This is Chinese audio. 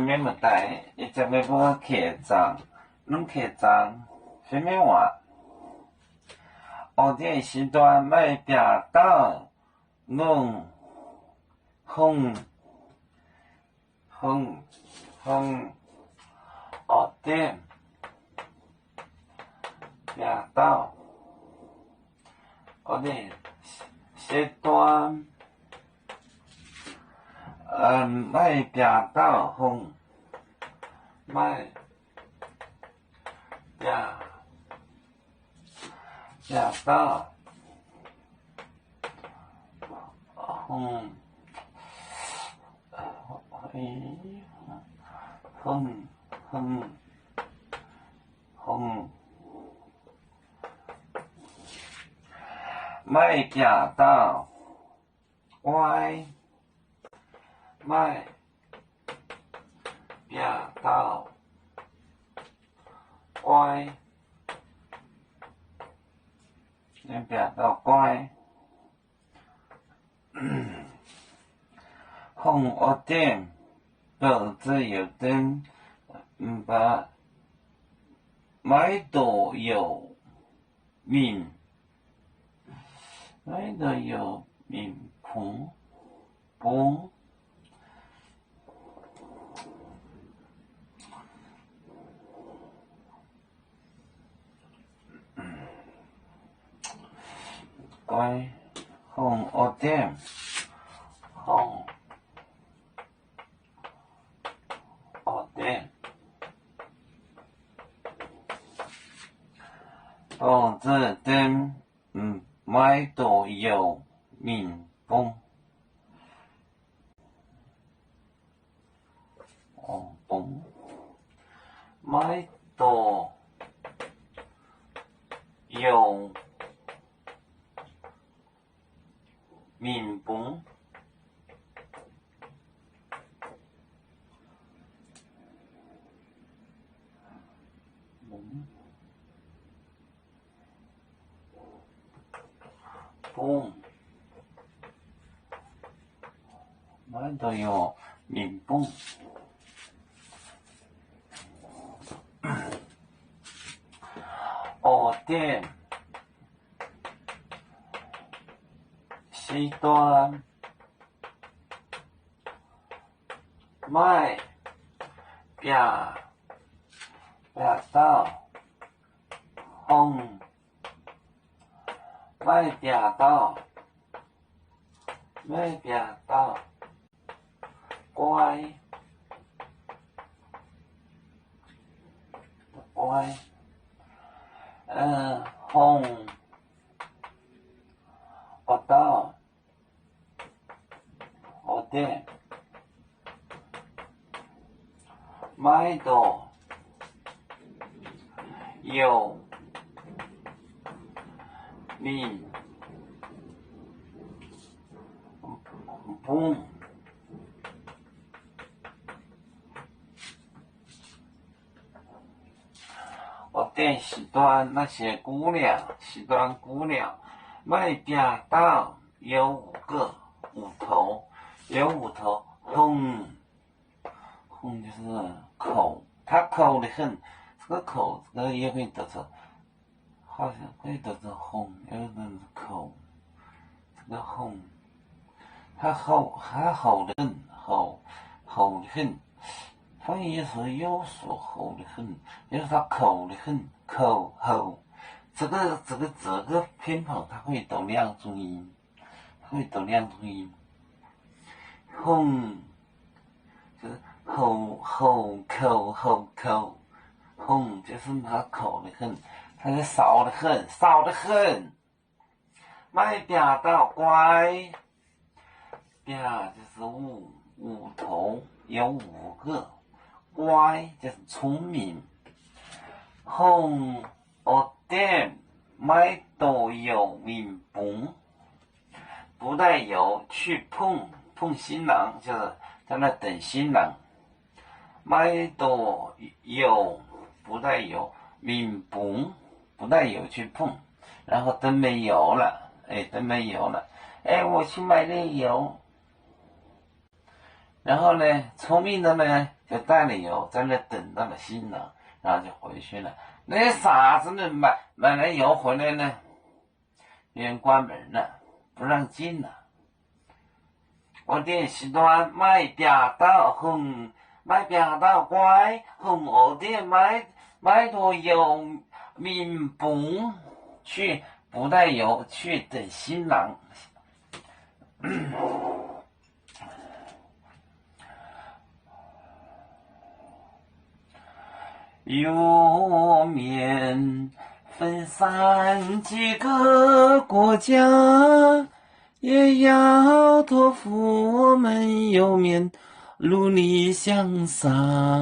免问题，伊只要我客栈，拢客栈，啥物话？学店时段卖病倒，弄风学店病倒，学店时段。卖病倒风，卖病倒风，卖病倒歪。卖病倒乖，你病倒乖，风学店报纸有登，把买到有名棚。乖，风学店，风学店，报纸登，买到有名棚。棚，买到有面棚，买到有面棚。学店时段卖病倒风，卖病倒乖，风学倒学店买到有名棚。学店时段那些姑娘，卖病倒有五头，风就是口，它口得很，这个口这个也会读作，好像会读作风，有的是口，这个风，它吼得很，吼得很。翻译是有所吼得很，就是它口得很，吼，这个偏旁它会读两种音，风就是口，风就是它口得很，它是少得很，卖病倒乖，病就是五头，有5个。乖就是聪明，风学店买到有面棚，不带有去碰新郎，就是在那等新郎。买到有不带有面棚，不带有去碰，然后灯没油了，我去买点油。然后呢，聪明的呢就带了油在那等到了新郎，然后就回去了。那傻子呢，买了油回来呢，别人关门了，不让进了。我店时段卖表到红，卖表到乖，红我店买多有面本去，不带油去等新郎。有面分散几个国家，也要托付我们有面努力向上。